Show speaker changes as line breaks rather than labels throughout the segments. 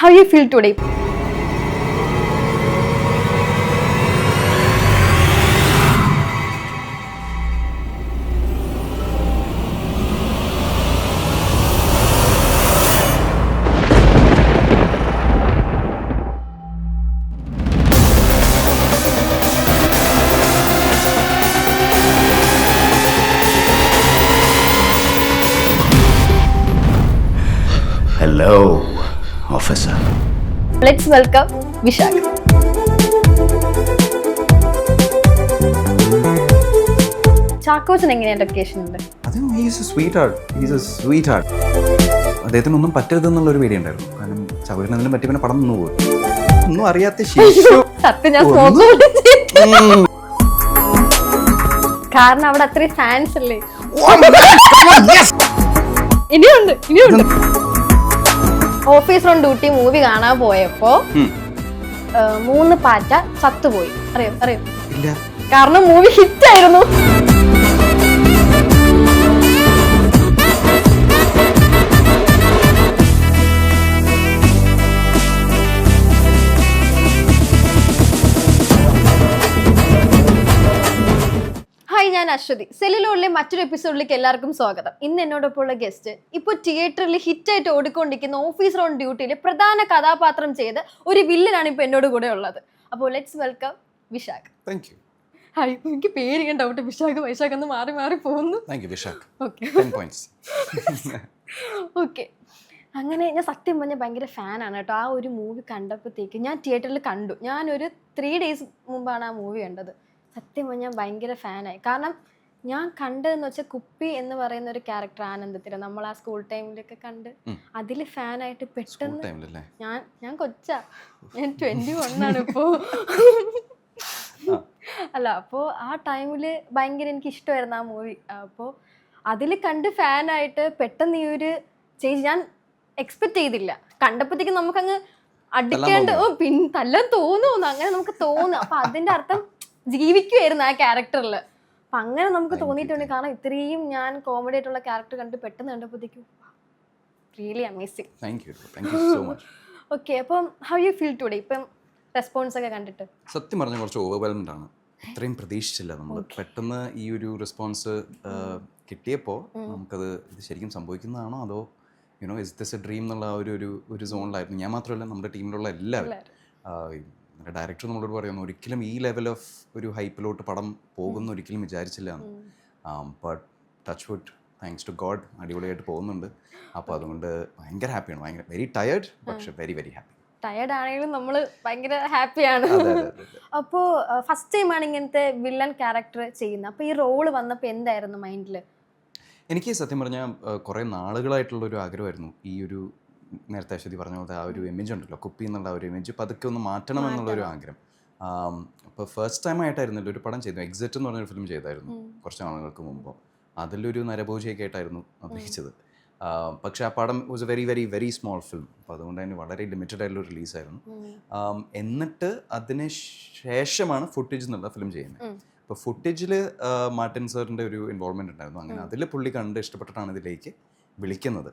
how you feel today?
Hello, officer.
Let's welcome Vishak. Chackochan എങ്ങനെയാണ് location ഉണ്ട്?
He's a sweetheart. അദ്ദേഹത്തിനൊന്നും പറ്റരുതെന്നുള്ളൊരു പേടിയുണ്ടായിരുന്നു. കാരണം ചവരിനെന്തെങ്കിലും പറ്റി പിന്നെ പടം നിന്ന് പോകും. ഒന്നും അറിയാത്ത
സത്യം ഞാൻ കാരണം അവിടെ അത്രയും ഫാൻസ് അല്ലേ. ഇനിയുണ്ട്. ഓഫീസർ ഓൺ ഡ്യൂട്ടി മൂവി കാണാൻ പോയപ്പോ 3 പാറ്റ ചത്തുപോയി. അറിയോ?
ഇല്ല.
കാരണം മൂവി ഹിറ്റ് ആയിരുന്നു. ഞാൻ അശ്വതി. സെല്ലുലോളിലെ മറ്റൊരു എപ്പിസോഡിലേക്ക് എല്ലാവർക്കും സ്വാഗതം. ഇന്ന് എന്നോടൊപ്പം ഉള്ള ഗസ്റ്റ് ഇപ്പോൾ തിയേറ്ററിൽ ഹിറ്റായിട്ട് ഓടിക്കൊണ്ടിരിക്കുന്ന ഓഫീസർ ഓൺ ഡ്യൂട്ടിയിലെ പ്രധാന കഥാപാത്രം ചെയ്ത് ഒരു വില്ലനാണ് ഇപ്പോൾ എന്നോട് കൂടെ ഉള്ളത്. അപ്പോൾ let's welcome Vishakh.
Thank you.
Hi, എനിക്ക് പേര് ഡൗട്ട് വൈശാഖ് എന്ന് മാറി പോകുന്നു. ഓക്കെ. അങ്ങനെ ഞാൻ സത്യം പറഞ്ഞാൽ ഭയങ്കര ഫാനാണ് കേട്ടോ. ആ ഒരു മൂവി കണ്ടപ്പോഴത്തേക്ക് ഞാൻ തിയേറ്ററിൽ കണ്ടു. ഞാനൊരു 3 days മുമ്പാണ് ആ മൂവി കണ്ടത്. സത്യം പറഞ്ഞാൽ ഞാൻ ഭയങ്കര ഫാനായി. കാരണം ഞാൻ കണ്ടതെന്ന് വെച്ചാൽ കുപ്പി എന്ന് പറയുന്ന ഒരു ക്യാരക്ടർ ആനന്ദത്തില് നമ്മൾ ആ സ്കൂൾ ടൈമിലൊക്കെ കണ്ട് അതിൽ ഫാനായിട്ട് പെട്ടെന്ന് ഞാൻ കൊച്ചാ, ഞാൻ 21 ആണ് ഇപ്പോ. അല്ല, അപ്പോൾ ആ ടൈമില് ഭയങ്കര എനിക്ക് ഇഷ്ടമായിരുന്നു ആ മൂവി. അപ്പോൾ അതിൽ കണ്ട് ഫാനായിട്ട് പെട്ടെന്ന് ഈ ഒരു ചേഞ്ച് ഞാൻ എക്സ്പെക്ട് ചെയ്തില്ല. കണ്ടപ്പോഴത്തേക്കും നമുക്കങ്ങ് അടിക്കാണ്ട് തല്ലാൻ തോന്നുന്നു, അങ്ങനെ നമുക്ക് തോന്നും. അപ്പൊ അതിന്റെ അർത്ഥം ജീവിക്കുമായിരുന്നു ആ ക്യാരക്ടറിൽ. അപ്പം അങ്ങനെ നമുക്ക് തോന്നിയിട്ടുണ്ട്. കാരണം ഇത്രയും ഞാൻ കോമഡി ആയിട്ടുള്ള ക്യാരക്ടർ കണ്ട് പെട്ടെന്ന് കണ്ടപ്പോഴത്തേക്കും റിയലി അമേസിങ്. ഓക്കെ, അപ്പം ഹൗ യു ഫീൽ ടുഡേ? ഇപ്പം റെസ്പോൺസ് ഒക്കെ കണ്ടിട്ട്
സത്യം പറഞ്ഞാൽ കുറച്ച് ഓവർവെൽംഡ് ആണ്. ഇത്രയും പ്രതീക്ഷിച്ചില്ല നമ്മൾ. പെട്ടെന്ന് ഈ ഒരു റെസ്പോൺസ് കിട്ടിയപ്പോൾ നമുക്കത് ഇത് ശരിക്കും സംഭവിക്കുന്നതാണോ അതോ ഇസ് ദിസ് എ ഡ്രീം എന്നുള്ള ഒരു സോണിലായിരുന്നു. ഞാൻ മാത്രമല്ല, നമ്മുടെ ടീമിലുള്ള എല്ലാവരും. ഡയറക്ടർ നമ്മളോട് പറയുന്നു ഒരിക്കലും ഈ ലെവൽ ഓഫ് ഒരു ഹൈപ്പിലോട്ട് പടം പോകുന്ന ഒരിക്കലും വിചാരിച്ചില്ല എന്ന്. But touch wood, thanks to God, അടിപൊളിയായിട്ട് പോകുന്നുണ്ട്. അപ്പോൾ അതുകൊണ്ട് ഭയങ്കര ഹാപ്പിയാണ്. ഭയങ്കര വെരി ടയേർഡ്, പക്ഷെ വെരി വെരി ഹാപ്പി.
ടയേർഡ് ആണെങ്കിലും നമ്മൾ ഭയങ്കര ഹാപ്പിയാണ്. അപ്പോൾ ഫസ്റ്റ് ടൈമാണ് ഇങ്ങനത്തെ വില്ലൻ ക്യാരക്ടർ ചെയ്യുന്നത്. അപ്പോൾ ഈ റോള് വന്നപ്പോൾ എന്തായിരുന്നു മൈൻഡിൽ?
എനിക്ക് സത്യം പറഞ്ഞാൽ കുറേ നാളുകളായിട്ടുള്ളൊരു ആഗ്രഹമായിരുന്നു ഈ ഒരു നേരത്തെ അശ്വതി പറഞ്ഞ പോലെ ആ ഒരു ഇമേജ് ഉണ്ടല്ലോ, കുപ്പി എന്നുള്ള ആ ഒരു ഇമേജ് പതുക്കെ ഒന്ന് മാറ്റണം എന്നുള്ളൊരു ആഗ്രഹം. അപ്പോൾ ഫസ്റ്റ് ടൈം ആയിട്ടായിരുന്നല്ലോ ഒരു പടം ചെയ്തു. എക്സിറ്റ് എന്ന് പറഞ്ഞൊരു ഫിലിം ചെയ്തായിരുന്നു കുറച്ച് നാളുകൾക്ക് മുമ്പ്. അതിലൊരു നരഭോജിയൊക്കെ ആയിട്ടായിരുന്നു അഭിനയിച്ചത്. പക്ഷേ ആ പടം was A very very very small film. അപ്പോൾ അതുകൊണ്ട് തന്നെ വളരെ ലിമിറ്റഡ് ആയിട്ടുള്ള റിലീസായിരുന്നു. എന്നിട്ട് അതിന് ശേഷമാണ് ഫുട്ടേജ് എന്നുള്ള ഫിലിം ചെയ്യുന്നത്. അപ്പോൾ ഫുട്ടേജിൽ മാർട്ടിൻ സാറിൻ്റെ ഒരു ഇൻവോൾവ്മെൻറ്റ് ഉണ്ടായിരുന്നു. അങ്ങനെ അതിൽ പുള്ളി കണ്ട് ഇഷ്ടപ്പെട്ടിട്ടാണ് ഇതിലേക്ക് വിളിക്കുന്നത്.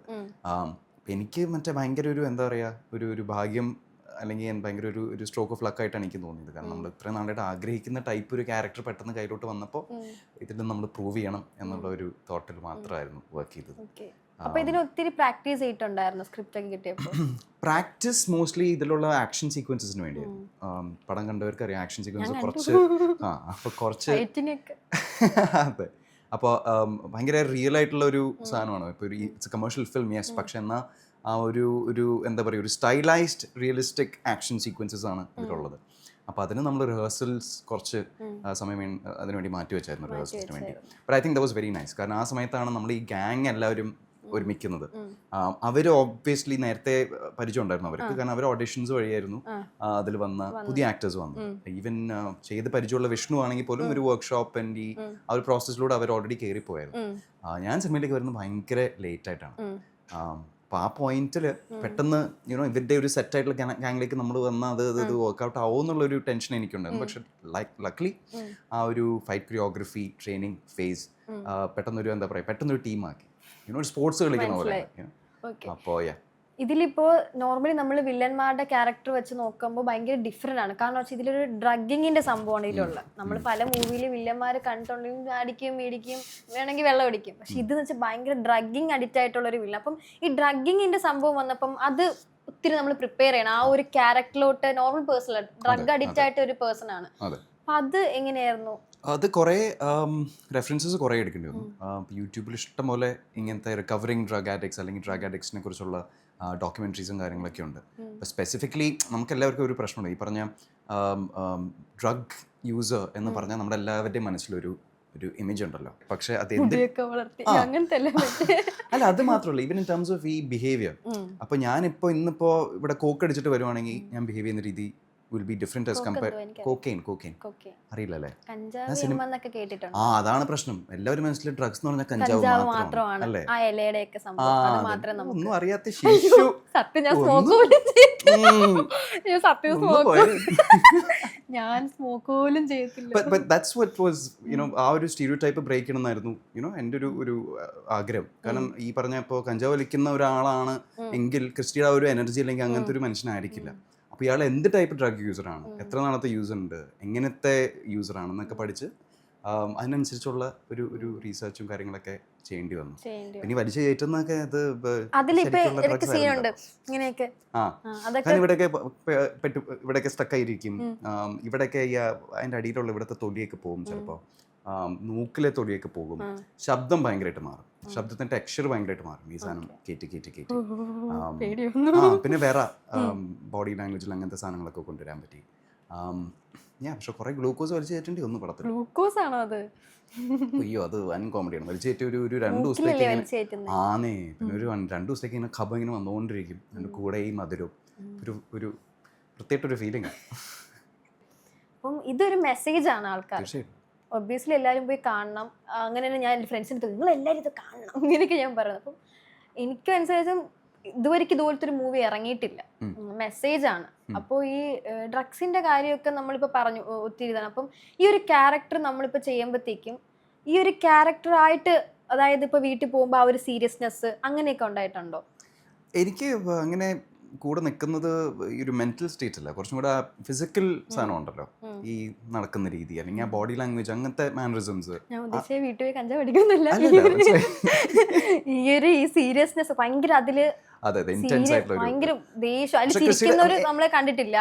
എനിക്ക് ഭയങ്കര ഒരു എന്താ പറയുക, ഒരു ഭാഗ്യം അല്ലെങ്കിൽ ഭയങ്കര ഒരു സ്ട്രോക്ക് ഓഫ് ലക്ക് ആയിട്ടാണ് എനിക്ക് തോന്നിയത്. കാരണം നമ്മൾ ഇത്രയും നാളായിട്ട് ആഗ്രഹിക്കുന്ന ടൈപ്പ് ഒരു ക്യാരക്ടർ പെട്ടെന്ന് കയ്യിലോട്ട് വന്നപ്പോൾ ഇതിൽ നമ്മൾ പ്രൂവ് ചെയ്യണം എന്നുള്ള ഒരു തോട്ടിൽ മാത്രമായിരുന്നു വർക്ക് ചെയ്തത്.
അപ്പോൾ ഇതിന് ഒത്തിരി പ്രാക്ടീസ് ചെയ്തിട്ടുണ്ടായിരുന്നു സ്ക്രിപ്റ്റ് ഒക്കെ കിട്ടിയപ്പോൾ?
പ്രാക്ടീസ് മോസ്റ്റ്ലി ഇതിലുള്ള ആക്ഷൻ സീക്വൻസസിന് വേണ്ടിയായിരുന്നു. പടം കണ്ടവർക്ക് അറിയാം, ആക്ഷൻ സീക്വൻസ് കുറച്ച് അതെ. അപ്പോൾ ഭയങ്കര റിയൽ ആയിട്ടുള്ള ഒരു സാധനമാണ്. ഇപ്പോൾ ഒരു it's A commercial film, yes, പക്ഷെ എന്നാൽ ആ ഒരു എന്താ പറയുക, ഒരു സ്റ്റൈലൈസ്ഡ് റിയലിസ്റ്റിക് ആക്ഷൻ സീക്വൻസസ് ആണ് ഇതിലുള്ളത്. അപ്പോൾ അതിന് നമ്മൾ റിഹേഴ്സൽസ് കുറച്ച് സമയം അതിനുവേണ്ടി മാറ്റി വെച്ചായിരുന്നു, റിഹേഴ്സൽസിന് വേണ്ടി. But I think that was very nice. കാരണം ആ സമയത്താണ് നമ്മൾ ഈ ഗ്യാങ് എല്ലാവരും ഒരുമിക്കുന്നത്. അവർ ഓബ്വിയസ്ലി നേരത്തെ പരിചയം ഉണ്ടായിരുന്നു അവർക്ക്, കാരണം അവർ ഓഡിഷൻസ് വഴിയായിരുന്നു അതിൽ വന്ന പുതിയ ആക്ടേഴ്സ് വന്നു. ഈവൻ ചെയ്ത് പരിചയമുള്ള വിഷ്ണു ആണെങ്കിൽ പോലും ഒരു വർക്ക്ഷോപ്പ് ആൻഡ് ആ ഒരു പ്രോസസ്സിലൂടെ അവർ ഓൾറെഡി കയറിപ്പോയായിരുന്നു. ഞാൻ സിനിമയിലേക്ക് വരുന്നത് ഭയങ്കര ലേറ്റ് ആയിട്ടാണ്. അപ്പോൾ ആ പോയിന്റിൽ പെട്ടെന്ന് ഇവരുടെ ഒരു സെറ്റായിട്ടുള്ള ഗാങ്ങിലേക്ക് നമ്മൾ വന്നാൽ അത് വർക്ക്ഔട്ട് ആവുമെന്നുള്ളൊരു ടെൻഷൻ എനിക്കുണ്ടായിരുന്നു. പക്ഷെ ലക്ലി ആ ഒരു ഫൈറ്റ് കൊറിയോഗ്രഫി ട്രെയിനിങ് ഫേസ് പെട്ടെന്നൊരു എന്താ പറയുക, പെട്ടെന്നൊരു ടീമാക്കി സ്പോർട്സ് കളിക്കുന്ന പോലെ. അപ്പോൾ
ഇതിലിപ്പോ നോർമലി നമ്മൾ വില്ലന്മാരുടെ ക്യാരക്ടർ വെച്ച് നോക്കുമ്പോൾ ഭയങ്കര ഡിഫറെന്റ് ആണ്. കാരണം വെച്ചാൽ ഇതിലൊരു ഡ്രഗിങ്ങിന്റെ സംഭവമാണ് ഇതിലുള്ളത്. നമ്മൾ പല മൂവിയിൽ വില്ലന്മാർ കണ്ടിട്ടുണ്ടെങ്കിൽ അടിക്കും മേടിക്കും വേണമെങ്കിൽ വെള്ളം അടിക്കും. പക്ഷെ ഇത് വെച്ചാൽ ഭയങ്കര ഡ്രഗിങ് അഡിക്റ്റ് ആയിട്ടുള്ള ഒരു വില്ലൻ. അപ്പം ഈ ഡ്രഗിങ്ങിന്റെ സംഭവം വന്നപ്പം അത് ഒത്തിരി നമ്മൾ പ്രിപ്പയർ ചെയ്യണം. ആ ഒരു ക്യാരക്ടറിലോട്ട് നോർമൽ പേഴ്സൺ ഡ്രഗ് അഡിക്റ്റ് ആയിട്ട് ഒരു പേഴ്സൺ ആണ്. അപ്പൊ അത് എങ്ങനെയായിരുന്നു?
അത് കുറേ റെഫറൻസസ് കുറേ എടുക്കേണ്ടി വന്നു. യൂട്യൂബിൽ ഇഷ്ടം പോലെ ഇങ്ങനത്തെ റിക്കവറിങ് ഡ്രഗ് ആഡിക്ട്സ് അല്ലെങ്കിൽ ഡ്രഗ് ആഡിക്ട്സിനെ കുറിച്ചുള്ള ഡോക്യുമെൻ്ററീസും കാര്യങ്ങളൊക്കെ ഉണ്ട്. സ്പെസിഫിക്കലി നമുക്ക് എല്ലാവർക്കും ഒരു പ്രശ്നമുണ്ട്. ഈ പറഞ്ഞ ഡ്രഗ് യൂസർ എന്ന് പറഞ്ഞാൽ നമ്മുടെ എല്ലാവരുടെയും മനസ്സിലൊരു ഇമേജ് ഉണ്ടല്ലോ. പക്ഷെ അത് അല്ല, അത് മാത്രമല്ല, ഈവൻ ഇൻ ടേംസ് ഓഫ് ഈ ബിഹേവിയർ. അപ്പൊ ഞാനിപ്പോ ഇന്നിപ്പോ ഇവിടെ കോക്ക് അടിച്ചിട്ട് വരുവാണെങ്കിൽ ഞാൻ ബിഹേവ് ചെയ്യുന്ന രീതി will be different as compared cocaine അറിയില്ലല്ലേ? അതാണ് പ്രശ്നം. എല്ലാവരും മനസ്സിൽ ഡ്രഗ്സ് എന്ന് പറഞ്ഞാൽ കഞ്ചാവ് മാത്രമാണ് അല്ലേ? ഒന്നും അറിയാത്ത ശിശു.
ഞാൻ സ്മോക്ക് പോലും ചെയ്തില്ല.
But that's what was, ആ ഒരു സ്റ്റീരിയോടൈപ്പ് ബ്രേക്ക് ചെയ്യണമെന്നായിരുന്നു എൻ്റെ ഒരു ആഗ്രഹം. കാരണം ഈ പറഞ്ഞ ഇപ്പോൾ കഞ്ചാവ് വലിക്കുന്ന ഒരാളാണ് എങ്കിൽ ക്രിസ്റ്റിയുടെ ഒരു എനർജി അല്ലെങ്കിൽ അങ്ങനത്തെ ഒരു മനുഷ്യനായിരിക്കില്ല. അപ്പോൾ ഇയാൾ എന്ത് ടൈപ്പ് ഡ്രഗ് യൂസറാണ്, എത്ര നാളത്തെ യൂസർ ഉണ്ട്, എങ്ങനത്തെ യൂസറാണെന്നൊക്കെ പഠിച്ച് അതിനനുസരിച്ചുള്ള ഒരു റീസർച്ചും കാര്യങ്ങളൊക്കെ ചെയ്യേണ്ടി വന്നു. ഇനി വലിച്ചു കയറ്റുന്നൊക്കെ ഇവിടെയൊക്കെ സ്റ്റക്കായിരിക്കും. ഇവിടെയൊക്കെ അതിൻ്റെ അടിയിലുള്ള ഇവിടുത്തെ തൊലിയൊക്കെ പോകും, ചിലപ്പോൾ മൂക്കിലെ തൊലിയൊക്കെ പോകും. ശബ്ദം ഭയങ്കരമായിട്ട് മാറും, ശബ്ദത്തിന്റെ ടെക്സ്ചർ ഭയങ്കരമായിട്ട് മാറും ഈ സാധനം കേറ്റി. പിന്നെ വേറെ ബോഡി ലാംഗ്വേജിൽ അങ്ങനത്തെ സാധനങ്ങളൊക്കെ കൊണ്ടുവരാൻ പറ്റി. പക്ഷെ കുറെ ഗ്ലൂക്കോസ് വലിച്ചു കയറ്റേണ്ടി ഒന്ന് പടത്തിൽ. അയ്യോ, അത് വൻ കോമഡിയാണ്. വലിച്ചു കയറ്റി ഒരു 2 ദിവസത്തേക്ക് ആന്നേ. പിന്നെ ഒരു 2 ദിവസത്തേക്ക് ഇങ്ങനെ ഖബ ഇങ്ങനെ വന്നുകൊണ്ടിരിക്കും. അതിൻ്റെ കൂടെ ഈ മധുരവും ഒരു പ്രത്യേകമായിട്ടൊരു ഫീലിംഗ് ആണ്.
അപ്പം ഇതൊരു മെസ്സേജ് ആണ് ആൾക്കാർ. ഒബ്വിയസ്ലി എല്ലാവരും പോയി കാണണം. അങ്ങനെ തന്നെ ഞാൻ എൻ്റെ ഫ്രണ്ട്സിന് നിങ്ങൾ എല്ലാവരും ഇത് കാണണം ഇങ്ങനെയൊക്കെ ഞാൻ പറയുന്നത്. അപ്പം എനിക്കനുസരിച്ചും ഇതുപോലത്തെ ഒരു മൂവി ഇറങ്ങിയിട്ടില്ല. മെസ്സേജാണ്. അപ്പോൾ ഈ ഡ്രഗ്സിന്റെ കാര്യമൊക്കെ നമ്മളിപ്പോൾ പറഞ്ഞു ഒത്തിരി ഇതാണ്. അപ്പം ഈ ഒരു ക്യാരക്ടർ നമ്മളിപ്പോൾ ചെയ്യുമ്പോഴത്തേക്കും ഈ ഒരു ക്യാരക്ടറായിട്ട്, അതായത് ഇപ്പോൾ വീട്ടിൽ പോകുമ്പോൾ ആ ഒരു സീരിയസ്നെസ് അങ്ങനെയൊക്കെ ഉണ്ടായിട്ടുണ്ടോ?
എനിക്ക് അങ്ങനെ കൂടെ നിൽക്കുന്നത് ഈ ഒരു മെന്റൽ സ്റ്റേറ്റ് അല്ല, കുറച്ചും കൂടെ ഫിസിക്കൽ സാധനം ഉണ്ടല്ലോ, ഈ നടക്കുന്ന രീതി അല്ലെങ്കിൽ ആ ബോഡി ലാംഗ്വേജ്, അങ്ങനത്തെ മാനറിസംസ്.
വീട്ടിൽ പോയി കഞ്ചാവ് പഠിക്കുന്നില്ല. ഈ സീരിയസ്നെസ് ഭയങ്കര അതില് ഭയങ്കര ദേഷ്യം നമ്മളെ കണ്ടിട്ടില്ല.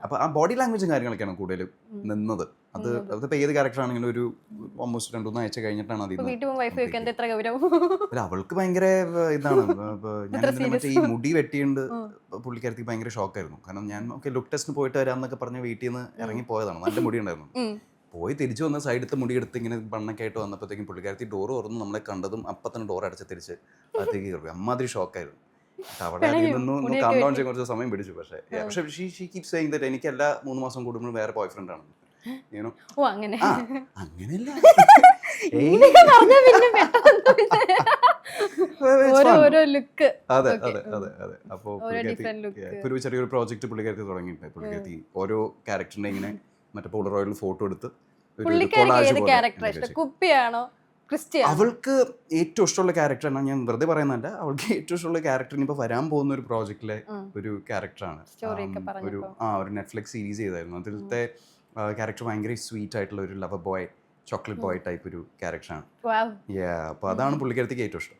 അപ്പൊ ആ ബോഡി ലാംഗ്വേജും കാര്യങ്ങളൊക്കെയാണ് കൂടുതലും നിന്നത്. അതിപ്പോ ഏത് ക്യാരക്ടർ ആണെങ്കിലും ഒരു ഓൾമോസ്റ്റ് 2-3 ആഴ്ച കഴിഞ്ഞിട്ടാണ് അത് അവൾക്ക് ഭയങ്കര ഇതാണ്. ഞാൻ മറ്റേ ഈ മുടി വെട്ടിയുണ്ട് പുള്ളിക്കാരത്തേക്ക് ഭയങ്കര ഷോക്കായിരുന്നു. കാരണം ഞാൻ ലുക്ക് ടെസ്റ്റിന് പോയിട്ട് വരാമെന്നൊക്കെ പറഞ്ഞ് വീട്ടിൽ നിന്ന് ഇറങ്ങി പോയതാണ്. നല്ല മുടി ഉണ്ടായിരുന്നു. പോയി തിരിച്ചു വന്ന സൈഡത്തെ മുടി എടുത്ത് ഇങ്ങനെ ബണ്ണൊക്കെ ആയിട്ട് വന്നപ്പോഴത്തേക്കും പുള്ളിക്കാരത്തി ഡോർ തുറന്ന് നമ്മളെ കണ്ടതും അപ്പം തന്നെ ഡോർ അടച്ച് തിരിച്ച് അകത്തേക്ക് കയറി. അമ്മാതിരി ഷോക്കായിരുന്നു. അവിടെ അതിൽ നിന്ന് കാം ഡൗൺ ചെയ്യാൻ കുറച്ച് സമയം പിടിച്ചു. പക്ഷേ ഷീ കീപ്സ് സേയിങ് ദാറ്റ് എനിക്ക് എല്ലാ 3 മാസം കൂടുമ്പോഴും വേറെ ബോയ് ഫ്രണ്ട് ആണ്. അങ്ങനെയല്ല, അതെ. അപ്പൊ ഒരു ചെറിയൊരു പ്രോജക്റ്റ് പുള്ളിക്കാരത്തി തുടങ്ങിയിട്ടുണ്ട്. പുള്ളിക്കാരത്തി ഓരോ ക്യാരക്ടറിനെ ഇങ്ങനെ മറ്റേ പോളറോയിഡിൽ ഫോട്ടോ എടുത്ത് അവൾക്ക് ഏറ്റവും ഇഷ്ടമുള്ള ക്യാരക്ടർ, ഞാൻ വെറുതെ പറയുന്നതല്ല, അവൾക്ക് ഏറ്റവും ഇഷ്ടമുള്ള ക്യാരക്ടറിന് ഇപ്പൊ വരാൻ പോകുന്ന ഒരു പ്രോജക്റ്റിലെ ഒരു ക്യാരക്ടറാണ്. ഒരു നെറ്റ്ഫ്ലിക്സ് സീരീസ് ചെയ്തായിരുന്നു. അതിലത്തെ ക്യാരക്ടർ ഭയങ്കര സ്വീറ്റ് ആയിട്ടുള്ള ഒരു lover boy, chocolate boy type ഒരു ക്യാരക്ടറാണ്. അപ്പൊ അതാണ് പുള്ളിക്കാരത്തേക്ക് ഏറ്റവും ഇഷ്ടം.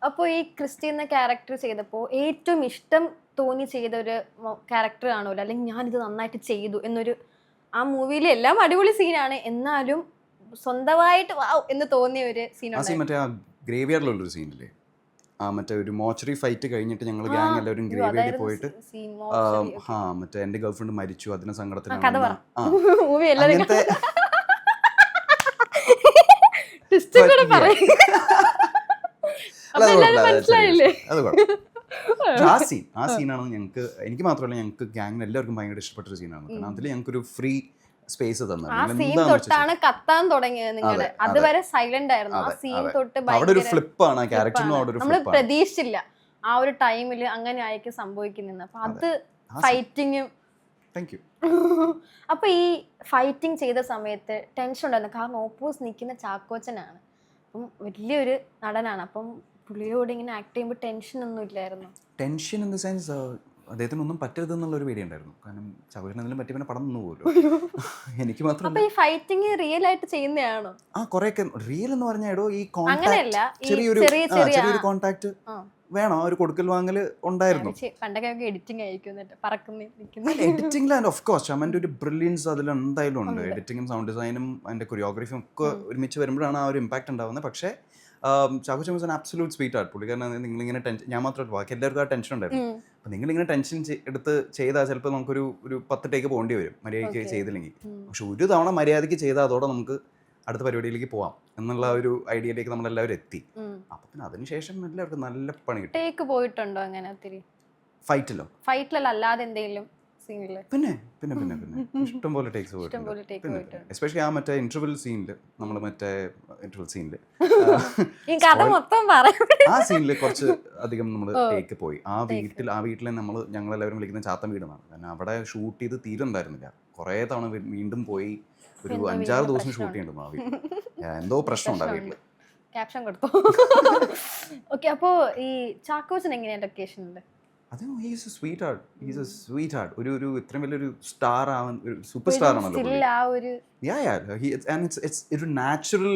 അപ്പോൾ ഈ ക്രിസ്റ്റി എന്ന ക്യാരക്ടർ ചെയ്തപ്പോൾ ഏറ്റവും ഇഷ്ടം തോന്നി ചെയ്ത ഒരു ക്യാരക്ടർ ആണല്ലോ, അല്ലെങ്കിൽ ഞാനിത് നന്നായിട്ട് ചെയ്തു എന്നൊരു, ആ മൂവിയിലെ എല്ലാം അടിപൊളി സീനാണ്, എന്നാലും സ്വന്തമായിട്ട് വാവ് എന്ന് തോന്നിയ ഒരു സീനാണ്
മറ്റേ ഗ്രേവിയാർഡിലുള്ളൊരു സീനില്ലേ, മറ്റേ ഒരു മോച്ചറി ഫൈറ്റ് കഴിഞ്ഞിട്ട് ഞങ്ങൾ ഗ്യാങ് എല്ലാവരും ഗ്രേവിയാർഡിൽ പോയിട്ട് മറ്റേ എൻ്റെ ഗേൾഫ്രണ്ട് മരിച്ചു, അതിന് സങ്കടത്തിലാണ്. ആ സീനാണ് ഞങ്ങൾക്ക്, എനിക്ക് മാത്രമല്ല ഞങ്ങൾക്ക് ഗ്യാങ്ങിന് എല്ലാവർക്കും ഭയങ്കര ഇഷ്ടപ്പെട്ട ഒരു സീനാണ്. കാരണം അതിൽ ഞങ്ങൾക്കൊരു ഫ്രീ സ്പേസ് തന്നെ.
കത്താൻ തുടങ്ങിയത് നിങ്ങള് അതുവരെ സൈലന്റ് ആയിരുന്നു. ആ സീൻ തൊട്ട്
അവിടെ ഒരു ഫ്ലിപ്പാണ് ആ ക്യാരക്ടറിന്.
നമ്മള് പ്രതീക്ഷിച്ചില്ല ആ ഒരു ടൈമില് അങ്ങനെ ആയിരിക്കും സംഭവിക്കുന്നത്. അപ്പൊ അത് ഫൈറ്റിങ്ങും
താങ്ക് യു.
അപ്പൊ ഈ ഫൈറ്റിംഗ് ചെയ്ത സമയത്ത് ടെൻഷൻ ഉണ്ടായിരുന്നു, കാരണം ഓപ്പോസ് നിൽക്കുന്ന ചാക്കോച്ചനാണ്, അപ്പം വലിയൊരു നടനാണ്, അപ്പം പുള്ളിയോട് ഇങ്ങനെ ആക്ട് ചെയ്യുമ്പോൾ ടെൻഷൻ ഒന്നും ഇല്ലായിരുന്നു?
ടെൻഷൻ ഇൻ ദ സെൻസ് അദ്ദേഹത്തിനൊന്നും പറ്റരുതെന്നുള്ളൊരു പേടിയുണ്ടായിരുന്നു. കാരണം ചാക്കോച്ചൻ എന്തെങ്കിലും പറ്റി പിന്നെ പടം നിന്ന് പോകുമല്ലോ. എനിക്ക് മാത്രമല്ല.
അപ്പൊ ഈ ഫൈറ്റിംഗ് റിയൽ ആയിട്ട് ചെയ്യുന്നതാണോ?
ആ കുറെയൊക്കെ റിയൽ എന്ന് പറഞ്ഞാൽ എടോ ഈ
അങ്ങനെയല്ല,
കോൺടാക്ട്
ഈ
ചെറിയൊരു കോൺടാക്ട്
ആ.
വേണം, ഒരു കൊടുക്കൽ വാങ്ങൽ ഉണ്ടായിരുന്നു.
പണ്ടൊക്കെ എഡിറ്റിംഗ് ആയിരിക്കും
എഡിറ്റിംഗിൽ ആൻഡ് ഓഫ് കോഴ്സ് അവൻ്റെ ഒരു ബ്രില്യൻസ് അതിൽ എന്തായാലും ഉണ്ട്. എഡിറ്റിങ്ങും സൗണ്ട് ഡിസൈനും അതിൻ്റെ കൊറിയോഗ്രഫിയും ഒക്കെ ഒരുമിച്ച് വരുമ്പോഴാണ് ആ ഒരു ഇമ്പാക്ട് ഉണ്ടാവുന്നത്. പക്ഷേ Chackochan was an absolute sweetheart. പുള്ളിക്കാരൻ നിങ്ങളിങ്ങനെ ടെൻഷൻ, ഞാൻ മാത്രമല്ല ബാക്കി എല്ലാവർക്കും ആ ടെൻഷൻ ഉണ്ടായിരുന്നു. അപ്പം നിങ്ങളിങ്ങനെ ടെൻഷൻ എടുത്ത് ചെയ്താൽ ചിലപ്പോൾ നമുക്കൊരു 10 ടേക്ക് പോകേണ്ടി വരും മര്യാദയ്ക്ക് ചെയ്തില്ലെങ്കിൽ. പക്ഷെ ഒരു തവണ മര്യാദയ്ക്ക് ചെയ്താൽ അതോടെ നമുക്ക് അടുത്ത പരിപാടിയിലേക്ക് പോവാം എന്നുള്ള ഒരു ഐഡിയയിലേക്ക് നമ്മളെല്ലാവരും എത്തി. അപ്പം പിന്നെ അതിനുശേഷം എല്ലാവർക്കും നല്ല പണി കിട്ടും.
ടേക്ക് പോയിട്ടുണ്ടോ അങ്ങനെ ഒത്തിരി?
ഫൈറ്റിലല്ല
അല്ലാതെ എന്തെങ്കിലും സീനില്?
പിന്നെ ഇഷ്ടംപോലെ ടേക്സ് പോയിട്ടുണ്ട്. എസ്പെഷ്യലി ആ മറ്റേ ഇന്റർവെൽ സീനിൽ ആ സീനിൽ കുറച്ച് അധികം നമ്മൾ ടേക്ക് പോയി. ആ വീട്ടിലെ ഞങ്ങളെല്ലാവരും വിളിക്കുന്ന ചാത്തൻ വീടെന്നാണ്. കാരണം അവിടെ ഷൂട്ട് ചെയ്ത് തീരുണ്ടായിരുന്നില്ല. കുറേ തവണ വീണ്ടും പോയി ഒരു 5-6 ദിവസം ഷൂട്ട് ചെയ്യണ്ടെന്നു ആ വീട്ടിൽ. എന്തോ പ്രശ്നം ഉണ്ട് ആ വീട്ടില്.
ക്യാപ്ഷൻ കൊടുത്തു. ഓക്കെ, അപ്പോ ഈ ചാക്കോച്ചൻ എങ്ങനെയാ ലൊക്കേഷനിൽ?
അത് ഹീസ് എ സ്വീറ്റ് ഹാർട്ട്. ഒരു ഇത്രയും വലിയൊരു സ്റ്റാർ ആവാൻ, ഒരു സൂപ്പർ സ്റ്റാർ ആണല്ലോ. ഒരു നാച്ചുറൽ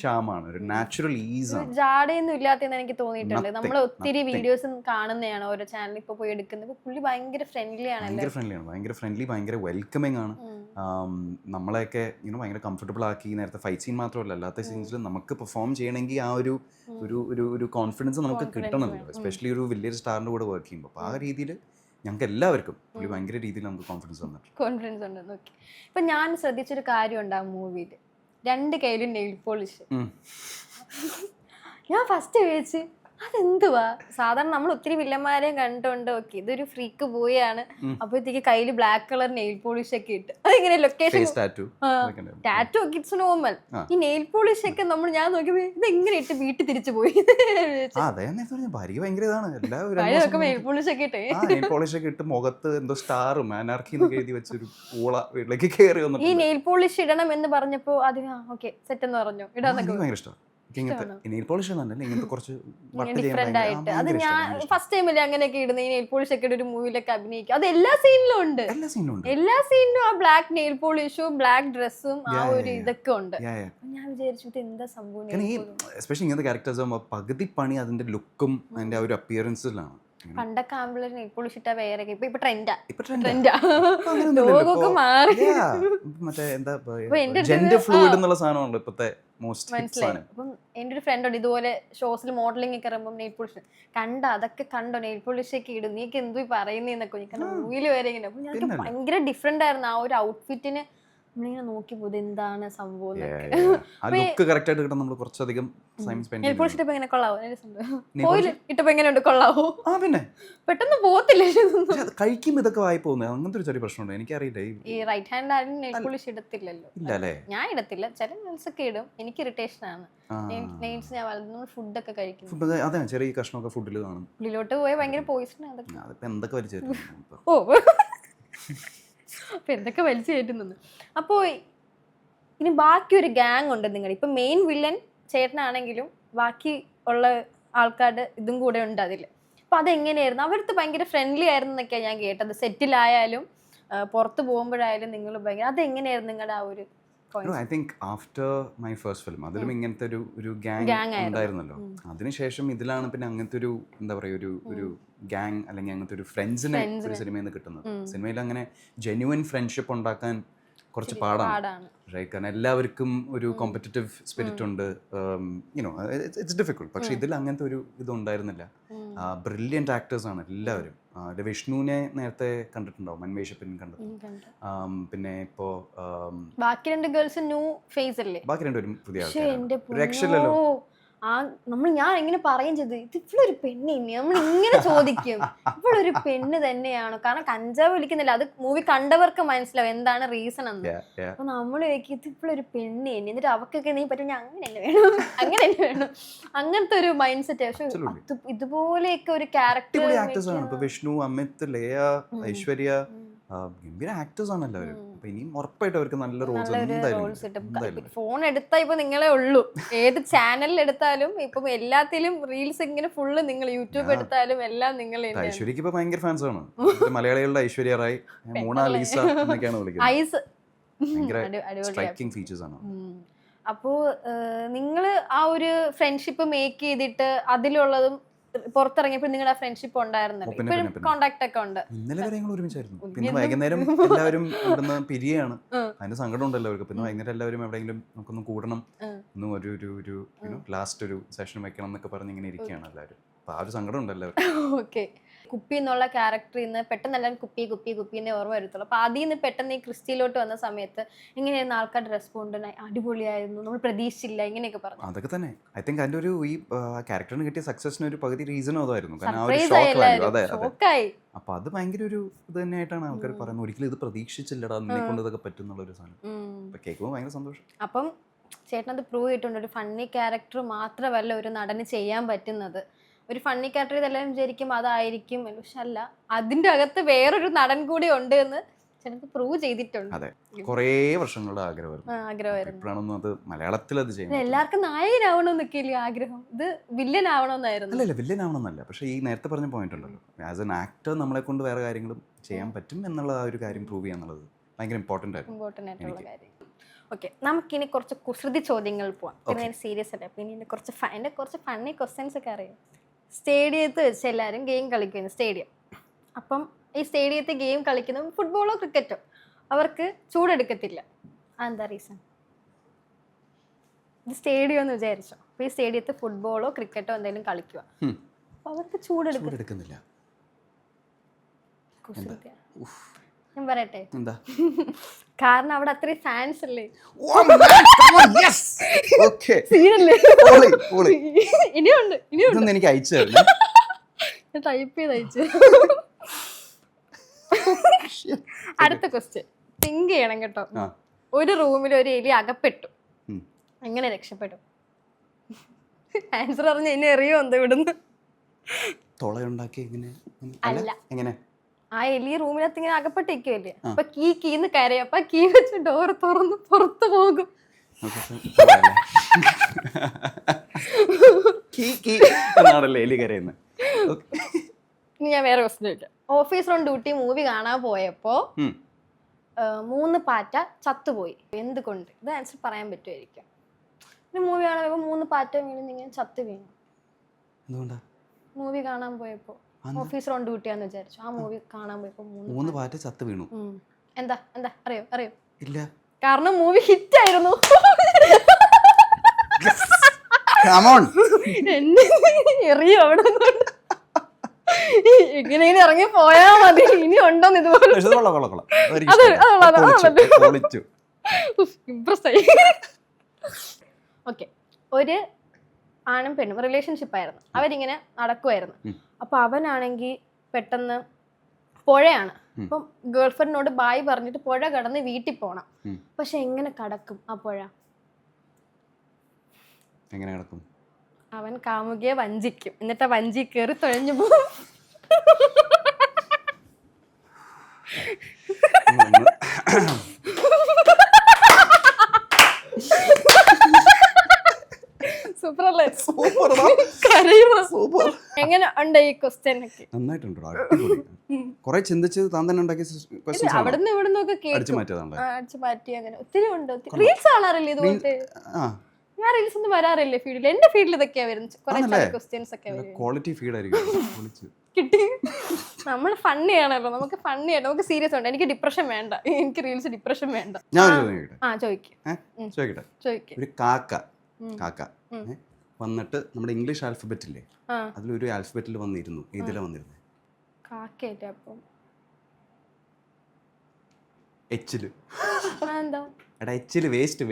ചാമാണ്, ഒരു നാച്ചുറൽ ഈസ് ആണ്.
ജാടയൊന്നും ഇല്ലാത്തെന്ന് എനിക്ക് തോന്നിയിട്ടുണ്ട്. നമ്മൾ ഒത്തിരി വീഡിയോസ് കാണുന്നതാണ് ഓരോ ചാനലിൽ ഇപ്പൊ പോയി എടുക്കുന്നത്. ഭയങ്കര
ഭയങ്കര ഫ്രണ്ട്ലി, ഭയങ്കര വെൽക്കമിങ് ആണ്. നമ്മളെയൊക്കെ ഭയങ്കര കംഫർട്ടബിൾ ആക്കി. നേരത്തെ ഫൈറ്റ് സീൻ മാത്രമല്ല, അല്ലാത്ത സീൻസിൽ നമുക്ക് പെർഫോം ചെയ്യണമെങ്കിൽ ആ ഒരു കോൺഫിഡൻസ് നമുക്ക് കിട്ടണമല്ലോ, എസ്പെഷ്യലി ഒരു വലിയൊരു സ്റ്റാറിന്റെ കൂടെ വർക്ക് ചെയ്യുമ്പോൾ. അപ്പോൾ ആ രീതിയിൽ ഞങ്ങൾക്ക് എല്ലാവർക്കും പുള്ളി ഭയങ്കര രീതിയിൽ നമുക്ക് കോൺഫിഡൻസ്
ഉണ്ട്. ഇപ്പൊ ഞാൻ ശ്രദ്ധിച്ചൊരു കാര്യം ഉണ്ട് ആ മൂവിയിൽ, 2 കയ്യിലും നെയിൽ പോളിഷ്. ഞാൻ ഫസ്റ്റ് വിചാരിച്ച് അതെന്തുവാ, സാധാരണ നമ്മൾ ഒത്തിരി വില്ലന്മാരെയും കണ്ടിട്ടുണ്ട്, ഓക്കെ ഇതൊരു ഫ്രീക്ക് ബോയാണ്, അപ്പോഴത്തേക്ക് കയ്യില് ബ്ലാക്ക് കളർ നെയിൽ പോളിഷ് ഒക്കെ ഇട്ട് അതിങ്ങനെ ലൊക്കേഷൻ ടാറ്റു ഒക്കെ ഇറ്റ്സ് നോർമൽ. ഈ നെയിൽ പോളിഷ് ഒക്കെ ഞാൻ നോക്കിയപ്പോ ഇത് എങ്ങനെ ഇട്ട് വീട്ടിൽ തിരിച്ചു പോയി. നെയിൽ പോളിഷ്
ഒക്കെ ഇട്ട് മുഖത്ത് എന്തോ സ്റ്റാർ മാനാർക്കി എഴുതി വെച്ചൊരു പൂള വീട്ടിലേക്ക് കയറി വന്നു.
ഈ നെയിൽ പോളിഷ് ഇടണം എന്ന് പറഞ്ഞപ്പോ അത് ഓക്കെ സെറ്റ് എന്ന് പറഞ്ഞു ഇടാന്നൊക്കെ.
ഭയങ്കര ഇഷ്ടം നെയിൽ പോളിഷ് ഇങ്ങനത്തെ കുറച്ച്
ഡിഫറെന്റ് ആയിട്ട്. അത് ഞാൻ ഫസ്റ്റ് ടൈമല്ലേ അങ്ങനെയൊക്കെ ഇടുന്നത്, ഈ നെയിൽ പോളിഷ് ഒക്കെ ഒരു മൂവിലൊക്കെ അഭിനയിക്കും. അത് എല്ലാ സീനിലും ഉണ്ട്. ആ ബ്ലാക്ക് നെയിൽ പോളിഷും ബ്ലാക്ക് ഡ്രസ്സും ആ ഒരു ഇതൊക്കെ ഉണ്ട്. ഞാൻ വിചാരിച്ചു ഇത് എന്താ സംഭവം.
എസ്പെഷ്യലി ഇങ്ങനത്തെ ക്യാരക്ടേഴ്സ് ആകുമ്പോൾ പകുതി പണി അതിന്റെ ലുക്കും അതിന്റെ ആ ഒരു അപ്പിയറൻസിലാണ്.
പണ്ടൊക്കെ ആകുമ്പോൾ നെയിൽ പോളിഷ് ഇട്ടാ വേറെ, ഇപ്പൊ ട്രെൻഡാ ലോകമൊക്കെ മാറി.
മറ്റേ എന്താ ജെൻഡർ ഫ്ലൂയിഡ് എന്നുള്ള സാധനമാണല്ലോ ഇപ്പത്തെ മോസ്റ്റ്.
മനസ്സിലായി. അപ്പം എൻ്റെ ഒരു ഫ്രണ്ട് ഉണ്ട് ഇതുപോലെ ഷോസിൽ മോഡലിംഗ് ഒക്കെ ഇറങ്ങുമ്പോൾ നെയിൽ പോളിഷ് അതൊക്കെ കണ്ടോ നെയിൽ പോളിഷ് ഒക്കെ ഇടും, നീക്ക് എന്തോ പറയുന്നേന്നൊക്കെ കാരണം മൂവിയിൽ വരെ ഇങ്ങനെ. അപ്പൊ ഞങ്ങൾക്ക് ഭയങ്കര ഡിഫറെന്റ് ആയിരുന്നു ആ ഒരു ഔട്ട്ഫിറ്റിന്. നമ്മളിങ്ങനെ നോക്കി പോകും എന്താണ് സംഭവം. ഇട്ടപ്പോ എങ്ങനെയുണ്ട്, കൊള്ളാവോ?
പിന്നെ
പെട്ടെന്ന് പോകത്തില്ല,
കഴിക്കുമ്പോൾ ഇതൊക്കെ വായി പോകുന്നത്. അങ്ങനത്തെ ഒരു ചെറിയ പ്രശ്നമുണ്ട്, എനിക്കറിയില്ല.
ഈ റൈറ്റ് ഹാൻഡ് ആരും നെയിൽ പോളിഷ് ഇടത്തില്ലല്ലോ. ഞാൻ ഇടത്തില്ല, ചില നെയിൽസ് ഒക്കെ ഇടും. എനിക്ക് ഇറിറ്റേഷൻ ആണ് നെയിൽസ്. ഞാൻ വളർന്നു ഫുഡൊക്കെ കഴിക്കും.
അതെ, ചെറിയ കഷ്ണമൊക്കെ ഫുഡിൽ കാണും.
ഉള്ളിലോട്ട് പോയി ഭയങ്കര പോയിസൺ
എന്തൊക്കെ വലിച്ചു.
ഓ അപ്പൊ എന്തൊക്കെ വലിച്ചു കയറ്റുന്നു. അപ്പോ ഇനി ബാക്കി ഒരു ഗ്യാങ് ഉണ്ട് നിങ്ങൾ. ഇപ്പൊ മെയിൻ വില്ലൻ ചേട്ടനാണെങ്കിലും ബാക്കി ഉള്ള ആൾക്കാരുടെ ഇതും കൂടെ ഉണ്ട് അതിൽ. അപ്പൊ അതെങ്ങനെയായിരുന്നു? അവർക്ക് ഭയങ്കര ഫ്രണ്ട്ലി ആയിരുന്നു എന്നൊക്കെയാണ് ഞാൻ കേട്ടത്. സെറ്റിലായാലും പുറത്ത് പോകുമ്പോഴായാലും നിങ്ങൾ ഭയങ്കര, അതെങ്ങനെയായിരുന്നു നിങ്ങളുടെ ആ ഒരു?
I think after my first film അതിലും ഇങ്ങനത്തെ ഒരു ഗ്യാങ് ഉണ്ടായിരുന്നല്ലോ. അതിനുശേഷം ഇതിലാണ് പിന്നെ അങ്ങനത്തെ ഒരു എന്താ പറയുക ഒരു ഗ്യാങ് അല്ലെങ്കിൽ അങ്ങനത്തെ ഒരു ഫ്രണ്ട്സിനെ ഒരു സിനിമയിൽ നിന്ന് കിട്ടുന്നത്. സിനിമയിൽ അങ്ങനെ ജെന്യുവൻ ഫ്രണ്ട്ഷിപ്പ് ഉണ്ടാക്കാൻ കുറച്ച് പാടാണ്. കാരണം എല്ലാവർക്കും ഒരു കോമ്പറ്റീറ്റീവ് സ്പിരിറ്റ് ഉണ്ട്. It's difficult. പക്ഷെ ഇതിൽ അങ്ങനത്തെ ഒരു ഇതുണ്ടായിരുന്നില്ല. ബ്രില്യൻറ്റ് ആക്ടേഴ്സ് ആണ് എല്ലാവരും. വിഷ്ണുവിനെ നേരത്തെ കണ്ടിട്ടുണ്ടാവും, മൻവേഷപ്പിൻ കണ്ടിട്ടുണ്ട്. പിന്നെ ഇപ്പോ
ബാക്കി 2 ഗേൾസ് ന്യൂ ഫേസ് അല്ലേ?
ബാക്കി 2 പുതിയ ആൾക്കാരല്ലോ.
ഞാൻ എങ്ങനെ പറയും ചെയ്ത് ഇത് ഇപ്പോഴൊരു പെണ്ണ് നമ്മൾ ഇങ്ങനെ ചോദിക്കും, ഇപ്പോഴൊരു പെണ്ണ് തന്നെയാണോ? കാരണം കഞ്ചാവ് വിളിക്കുന്നില്ല, അത് മൂവി കണ്ടവർക്ക് മനസ്സിലാവും എന്താണ് റീസൺ എന്ന്. അപ്പൊ നമ്മൾ ചോദിക്കും ഇത് ഇപ്പോഴൊരു പെണ്ണ് തന്നെ, എന്നിട്ട് അവക്കൊക്കെ നീ പറ്റും അങ്ങനെ തന്നെ വേണം, അങ്ങനെ തന്നെ വേണം, അങ്ങനത്തെ ഒരു മൈൻഡ് സെറ്റ്. പക്ഷെ ഇതുപോലെയൊക്കെ ഒരു ക്യാരക്ടർ
വിഷ്ണു, അമിത്, ലയ, ഐശ്വര്യ, ഗംഭീര ആക്ടേഴ്സ് ആണ് എല്ലാവരും. അപ്പൊ ഇനിയും ഉറപ്പായിട്ട് അവർക്ക് നല്ല റോൾസ്
നല്ലൊരു
എന്തായാലും
റോൾസ്
കിട്ടും.
കിട്ടും.
എന്തായാലും
ഫോൺ എടുത്താൽ ഇപ്പൊ നിങ്ങളെ ഉള്ളൂ. ഏത് ചാനലിൽ എടുത്താലും ഇപ്പം എല്ലാത്തിലും റീൽസ് ഇങ്ങനെ ഫുള്ള് നിങ്ങൾ യൂട്യൂബ് എടുത്താലും എല്ലാം നിങ്ങൾ
ഐശ്വര്യക്ക് ഇപ്പൊ ഭയങ്കര ഫാൻസ് ആണ്. മലയാളികളുടെ ഐശ്വര്യ റായ്, മോണാലിസ എന്നൊക്കെയാണ് വിളിക്കുന്നത്.
ഐസ്
ഭയങ്കര സ്ട്രൈക്കിംഗ് ഫീച്ചേഴ്സ് ആണ്.
അപ്പോ നിങ്ങള് ആ ഒരു ഫ്രണ്ട്ഷിപ്പ് മേക്ക് ചെയ്തിട്ട് അതിലുള്ളതും പുറത്തിറങ്ങിയപ്പോൾ നിങ്ങളുടെ ഫ്രണ്ട്ഷിപ്പ് ഉണ്ടായിരുന്നല്ലോ, ഇപ്പോഴും കോണ്ടാക്ട് ഒക്കെ ഉണ്ട്.
ഇന്നലെ വരെ ഞങ്ങൾ ഒരുമിച്ചായിരുന്നു. പിന്നെ വൈകുന്നേരം എല്ലാവരും ഇവിടുന്ന് പിരിയാണ്. അതിന് സങ്കടം ഉണ്ടല്ലോ അവർക്ക്. പിന്നെ വൈകുന്നേരം എല്ലാവരും എവിടെയെങ്കിലും നമുക്കൊന്ന് കൂടണം, ഒന്ന് ഒരു ലാസ്റ്റ് ഒരു സെഷൻ വെക്കണം എന്നൊക്കെ പറഞ്ഞ് ഇങ്ങനെ ഇരിക്കുകയാണ് എല്ലാവരും. അപ്പൊ ആ ഒരു സങ്കടം ഉണ്ട് എല്ലാവരും.
ഓക്കെ. കുപ്പി എന്നുള്ള ക്യാരക്ടറിൽ നിന്ന് പെട്ടെന്ന് എല്ലാവരും കുപ്പി കുപ്പി കുപ്പിന്നേ ഓർമ്മ വരത്തുള്ളൂ. അപ്പൊ അതിൽ നിന്ന് പെട്ടെന്ന് ഈ ക്രിസ്റ്റിയിലോട്ട് വന്ന സമയത്ത് എങ്ങനെയായിരുന്നു ആൾക്കാരുടെ റെസ്പോണ്ട്? അടിപൊളിയായിരുന്നു, നമ്മൾ പ്രതീക്ഷിച്ചില്ല, ഇങ്ങനെയൊക്കെ പറഞ്ഞു.
അതൊക്കെ തന്നെ ഐ തിങ്ക് അതിന്റെ ഒരു ഈ ക്യാരക്ടറിന് കിട്ടിയ സക്സസിന് ഒരു പകുതി റീസണും അതായിരുന്നു. കാരണം ആ ഒരു ഷോക്ക് വാല്യൂ. അതെ അതെ. അപ്പൊ അത് ഭയങ്കര ഒരു ഇത് തന്നെയായിട്ടാണ് ആൾക്കാർ പറയുന്നത്. ഒരിക്കലും ഇത് പ്രതീക്ഷിച്ചില്ലടാ, നിന്നെ കൊണ്ട് ഇതൊക്കെ പറ്റും എന്നുള്ളൊരു സാധനം. അപ്പൊ കേൾക്കുമ്പോൾ ഭയങ്കര സന്തോഷം.
അപ്പം ചേട്ടൻ അത് പ്രൂവ് ചെയ്തിട്ടുണ്ട്. ഒരു ഫണ്ണി ക്യാരക്ടർ മാത്രമല്ല ഒരു നടന് ചെയ്യാൻ പറ്റുന്നത്. ഒരു ഫണ്ണി ക്യാരക്ടർ ഇതെല്ലാം വിചാരിക്കും അതായിരിക്കും, പക്ഷെ അല്ല, അതിന്റെ അകത്ത് വേറൊരു നടൻ കൂടി ഉണ്ട് എന്ന് ചേട്ടൻ പ്രൂവ് ചെയ്തിട്ടുണ്ട്.
അതെ, കുറേ വർഷങ്ങളുടെ ആഗ്രഹമായിരുന്നു. ഇപ്പോഴാണൊന്നും അത് മലയാളത്തിൽ അത് ചെയ്യുന്നത്.
എല്ലാവർക്കും നായകനാവണമെന്നൊക്കെ ഇല്ലേ ആഗ്രഹം? ഇത് വില്ലൻ ആവണമെന്നായിരുന്നു.
അല്ലല്ല, വില്ലൻ ആവണമെന്നല്ല. പക്ഷേ ഈ നേരത്തെ പറഞ്ഞ പോയിന്റ് ഉണ്ടല്ലോ, ആസ് എൻ ആക്ടർ നമ്മളെ കൊണ്ട് വേറെ കാര്യങ്ങളും ചെയ്യാൻ പറ്റും എന്നുള്ള ആ ഒരു കാര്യം പ്രൂവ് ചെയ്യാന്നുള്ളത് ഭയങ്കര ഇമ്പോർട്ടൻ്റ്
ആയിട്ടുള്ള കാര്യം. ഓക്കെ, നമുക്കിനി കുറച്ച് കുസൃതി ചോദ്യങ്ങൾ പോവാം. പിന്നെ ഞാൻ സീരിയസ് അല്ല, പിന്നെ എൻ്റെ കുറച്ച് ഫണ്ണി ക്വസ്റ്റ്യൻസ് ഒക്കെ അറിയാം. സ്റ്റേഡിയത്ത് വെച്ച് എല്ലാവരും ഗെയിം കളിക്കുന്നു, സ്റ്റേഡിയം. അപ്പം ഈ സ്റ്റേഡിയത്തിൽ ഗെയിം കളിക്കുന്ന ഫുട്ബോളോ ക്രിക്കറ്റോ അവർക്ക് ചൂടെടുക്കത്തില്ല. അതെന്താ റീസൺ? ഇത് സ്റ്റേഡിയം എന്ന് വിചാരിച്ചോ. അപ്പോൾ ഈ സ്റ്റേഡിയത്തിൽ ഫുട്ബോളോ ക്രിക്കറ്റോ എന്തെങ്കിലും കളിക്കുക, അപ്പോൾ അവർക്ക് ചൂടെടുക്കുന്നില്ല. ഞാൻ പറയട്ടെ, കാരണം അവിടെ അത്രയും ഫാൻസ് അല്ലേ. ഇനിയുണ്ട്
എനിക്ക് അയച്ചു
ടൈപ്പ് ചെയ്ത് അയച്ചു. അടുത്ത ക്വസ്റ്റ്യൻ തിങ്ക് ചെയ്യണം കേട്ടോ. ഒരു റൂമിൽ ഒരു എലി അകപ്പെട്ടു, എങ്ങനെ രക്ഷപ്പെടും? ആൻസർ അറിഞ്ഞ എന്നെ എറിയോ എന്താ ഇവിടുന്ന്? അല്ല, എങ്ങനെ? ആ എലി റൂമിനകത്ത് ഇങ്ങനെ അകപ്പെട്ടിരിക്കുമല്ലേ, അപ്പൊ കീന്ന് കരയും. അപ്പൊ കീ വെച്ച് ഡോർ തുറന്ന് പുറത്തു പോകും. ഇനി ഞാൻ വേറെ ക്വസ്റ്റ്യൻ ചോദിക്കാം. ഓഫീസ് ഓൺ ഡ്യൂട്ടി മൂവി കാണാൻ പോയപ്പോ 3 പാറ്റ ചത്തുപോയി, എന്തുകൊണ്ട്? ഇത് ആൻസർ പറയാൻ പറ്റുമായിരിക്കും. മൂവി കാണാൻ പോയപ്പോ 3 പാറ്റ വീണിങ്ങനെ ചത്തു വീണു. മൂവി കാണാൻ പോയപ്പോ ഓഫീസർ ഓൺ ഡ്യൂട്ടിയാന്ന് വിചാരിച്ചു. ആ മൂവി കാണാൻ പോയപ്പോ 3 പാറ്റ ചത്തു വീണു. എന്താ അറിയോ? ഇല്ല. കാരണം മൂവി ഹിറ്റ് ആയിരുന്നു. എറിയോ അവിടെ ഇങ്ങനെ ഇറങ്ങി പോയാ മതി. ഇനി ഉണ്ടോന്ന് ഇതുപോലെ. ഓക്കെ, ഒരു ആണും പെണ്ണും റിലേഷൻഷിപ്പ് ആയിരുന്നു. അവരിങ്ങനെ നടക്കുമായിരുന്നു. അപ്പൊ അവനാണെങ്കിൽ പെട്ടെന്ന് പുഴയാണ്. അപ്പം ഗേൾഫ്രണ്ടിനോട് ബായ് പറഞ്ഞിട്ട് പുഴ കടന്ന് വീട്ടിൽ പോണം. പക്ഷെ എങ്ങനെ കടക്കും ആ പുഴ?
എങ്ങനെ കടക്കും?
അവൻ കാമുകിയെ വഞ്ചിക്കും, എന്നിട്ട് വഞ്ചി കയറി തുഴഞ്ഞു പോകും. എങ്ങനെ ഉണ്ട് ഈ ക്വസ്റ്റ്യൻ?
നന്നായിട്ടുണ്ട്, കുറെ ചിന്തിച്ച് താൻ തന്നെ ഉണ്ടാക്കിയ ക്വസ്റ്റ്യൻസ്.
അവിടുന്ന് ഇവിടുന്നൊക്കെ അടിച്ചു മാറ്റി. അങ്ങനെ ഒത്തിരി ഉണ്ട്. റീൽസ് കാണാറില്ലേ ഇതുപോലത്തെ? ഞാൻ റീൽസ് ഒന്നും വരാറില്ലേ ഫീൽഡിൽ? എന്റെ ഫീൽഡിൽ ഇതൊക്കെയാ വരുന്നത്. ക്വസ്റ്റ്യൻസ് ഒക്കെ
ക്വാളിറ്റി ഫീഡ് ആയിരിക്കും
കിട്ടി. നമ്മൾ ഫണ്ണി ആണല്ലോ, നമുക്ക് ഫണ്ണി ആണ്, നമുക്ക് സീരിയസ് ഉണ്ട്. എനിക്ക് ഡിപ്രഷൻ വേണ്ട, എനിക്ക് റീൽസ് ഡിപ്രഷൻ വേണ്ട.
ചോദിക്കട്ടെ? ഒരു കാക്ക വന്നിട്ട് നമ്മുടെ ഇംഗ്ലീഷ് ആൽഫബറ്റ് ഇല്ലേ, അതിലൊരു ആൽഫബറ്റിൽ വന്നിരുന്നു. ഏതിലാ വന്നിരുന്നത്? എച്ചില്. എച്ചില് വേസ്റ്റ്.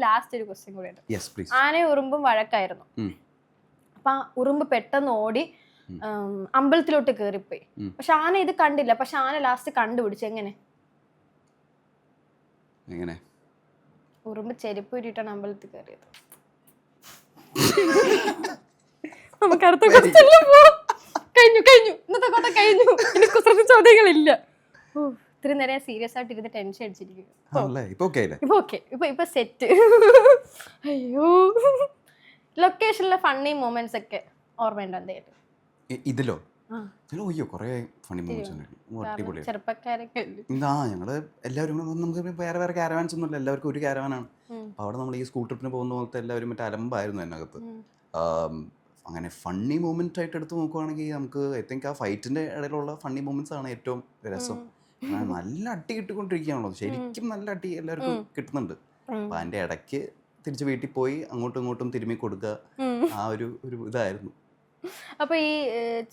ലാസ്റ്റ് ഒരു ക്വസ്റ്റ്യൻ കൂടെ ഉണ്ട്. ആനയും ഉറുമ്പും വഴക്കായിരുന്നു. അപ്പൊ ആ ഉറുമ്പ് പെട്ടെന്ന് ഓടി അമ്പലത്തിലോട്ട് കേറിപ്പോയി. പക്ഷെ ആന ഇത് കണ്ടില്ല. പക്ഷെ ആന ലാസ്റ്റ് കണ്ടുപിടിച്ചു. എങ്ങനെ? ഉറുമ്പ് ചെരുപ്പ് ഊരിയിട്ടാണ് അമ്പലത്തിൽ കയറിയത്. നമുക്ക് അടുത്ത ക്വസ്റ്റ്യനിൽ പോവാം. കഴിഞ്ഞു ഇന്നത്തെ കൊട്ട കഴിഞ്ഞു, ഇനി കുസൃതി ചോദ്യങ്ങളില്ല. ഇത്രയും നേരം സീരിയസ് ആയിട്ട് ഇരുന്ന് ടെൻഷൻ അടിച്ചിരിക്കുന്നു. ഇപ്പൊ സെറ്റ്. അയ്യോ, ലൊക്കേഷനിലെ ഫണ്ണി മൊമെന്റ്സ് ഒക്കെ ഓർമ്മയുണ്ടോ എന്തെങ്കിലും?
ഇതിലോ അയ്യോ കുറേ ഫണി മൊമെന്റ്സ്
ചെറുപ്പക്കാരൊക്കെ
ഞങ്ങള് എല്ലാവരും നമുക്ക് വേറെ വേറെ ക്യാരവാൻസ് ഒന്നുമില്ല, എല്ലാവർക്കും ഒരു ക്യാരവാനാണ്. അപ്പോൾ അവിടെ നമ്മൾ ഈ സ്കൂൾ ട്രിപ്പിന് പോകുന്ന പോലത്തെ എല്ലാവരും മറ്റേ അലമ്പായിരുന്നു അതിനകത്ത്. അങ്ങനെ ഫണ്ണി മൂമെന്റ് ആയിട്ട് എടുത്ത് നോക്കുവാണെങ്കിൽ നമുക്ക് ഐ തിങ്ക് ആ ഫൈറ്റിന്റെ ഇടയിലുള്ള ഫണ്ണി മൂമെന്റ്സ് ആണ് ഏറ്റവും രസം. നല്ല അടി കിട്ടിക്കൊണ്ടിരിക്കുകയാണല്ലോ, ശരിക്കും നല്ല അടി എല്ലാവർക്കും കിട്ടുന്നുണ്ട്. അപ്പൊ അതിന്റെ ഇടയ്ക്ക് തിരിച്ച് വീട്ടിൽ പോയി അങ്ങോട്ടും ഇങ്ങോട്ടും തിരുമ്മി കൊടുക്കുക, ആ ഒരു ഇതായിരുന്നു.
അപ്പൊ ഈ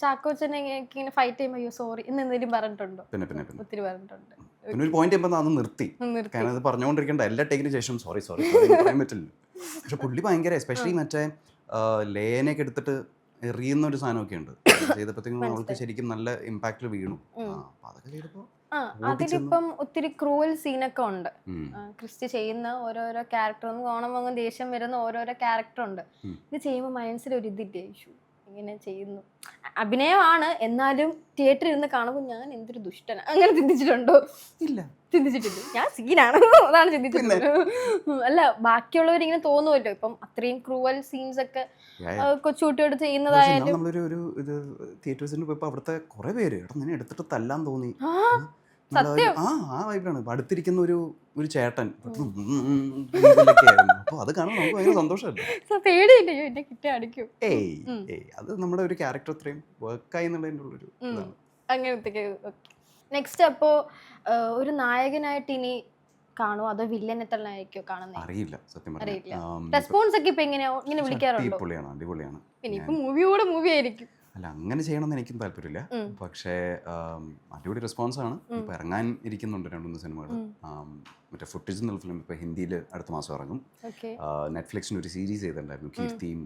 ചാക്കോച്ചനെ ഇങ്ങനെ ഫൈറ്റ് ചെയ്യുമ്പോൾ അയ്യോ സോറി എന്ന് എന്തെങ്കിലും പറഞ്ഞിട്ടുണ്ടോ?
പിന്നെ
ഒത്തിരി പറഞ്ഞിട്ടുണ്ട്.
പിന്നെ ഒരു പോയിന്റ് ചെയ്യുമ്പോൾ അത് നിർത്തി, കാരണം അത് പറഞ്ഞുകൊണ്ടിരിക്കേണ്ട എല്ലാ ടേക്കിന് ശേഷം സോറി പറയാൻ പറ്റില്ല. പക്ഷെ പുള്ളി ഭയങ്കര എസ്പെഷ്യലി മറ്റേ ലേനൊക്കെ എടുത്തിട്ട് എറിയുന്ന ഒരു സാധനമൊക്കെ ഉണ്ട് ചെയ്തപ്പോഴത്തേക്കും അവൾക്ക് ശരിക്കും നല്ല ഇമ്പാക്റ്റിൽ വീണു. അതൊക്കെ ചെയ്തപ്പോ
അതിലിപ്പം ഒത്തിരി ക്രൂവൽ സീനൊക്കെ ഉണ്ട്. ക്രിസ്റ്റി ചെയ്യുന്ന ഓരോരോ ക്യാരക്ടർ, ഓണം ദേഷ്യം വരുന്ന ഓരോരോ ക്യാരക്ടർ ഉണ്ട്. ഇത് ചെയ്യുമ്പോൾ മനസ്സിൽ ഒരു ഇതില്ലേ, ഇങ്ങനെ ചെയ്യുന്നു അഭിനയമാണ്, എന്നാലും തിയേറ്ററിൽ ഇരുന്ന് കാണുമ്പോൾ ഞാൻ എന്തൊരു ദുഷ്ടന അങ്ങനെ ചിന്തിച്ചിട്ടുണ്ടോ?
ഇല്ല,
ചിന്തിച്ചിട്ടില്ല. ഞാൻ സീനാണ് അതാണ് ചിന്തിച്ചിട്ടുള്ളത്. അല്ല, ബാക്കിയുള്ളവരിങ്ങനെ തോന്നുമല്ലോ, ഇപ്പം അത്രയും ക്രൂവൽ സീൻസ് ഒക്കെ കൊച്ചുകുട്ടിയോട് ചെയ്യുന്നതായാലും.
നമ്മളൊരു ഇത് തിയേറ്റേഴ്സിന് പോയപ്പോൾ അവിടുത്തെ കുറെ പേര് നിന്നെ എടുത്തിട്ട് തല്ലാൻ തോന്നി. ആ വൈബാണ്. അടുത്തിരിക്കുന്ന ഒരു ചേട്ടൻ അപ്പൊ അത് കാണാൻ നമുക്ക് ഭയങ്കര സന്തോഷമല്ലേ.
പേടിയില്ലയോ എന്നെ കിട്ടി അടിക്കും?
അത് നമ്മുടെ ഒരു ക്യാരക്ടർ അത്രയും വർക്കായി എന്നുള്ളതിൻ്റെ ഉള്ളൊരു
അങ്ങനത്തെ. നെക്സ്റ്റ് അപ്പോ ഒരു നായകനായിട്ട് ഇനി കാണുമോ അതോ വില്ലനെ തന്നെ ആയിരിക്കോ കാണുന്നത്?
അറിയില്ല, സത്യം
അറിയില്ല. റെസ്പോൺസ് ഒക്കെ ഇപ്പൊ എങ്ങനെയാ ഇങ്ങനെ വിളിക്കാറുണ്ടോ?
അടിപൊളിയാണ്.
പിന്നെ ഇപ്പൊ മൂവി ആയിരിക്കും.
അല്ല, അങ്ങനെ ചെയ്യണമെന്ന് എനിക്കും താല്പര്യമില്ല, പക്ഷേ അടിപൊളി റെസ്പോൺസാണ്. ഇപ്പം ഇറങ്ങാൻ ഇരിക്കുന്നുണ്ട് 2-3 സിനിമകൾ. മറ്റേ ഫുട്ടേജ് എന്നുള്ള ഫിലിം ഇപ്പോൾ ഹിന്ദിയിൽ അടുത്ത മാസം ഇറങ്ങും. നെറ്റ്ഫ്ലിക്സിന് ഒരു സീരീസ് ചെയ്തിട്ടുണ്ടായിരുന്നു, കീർത്തിയും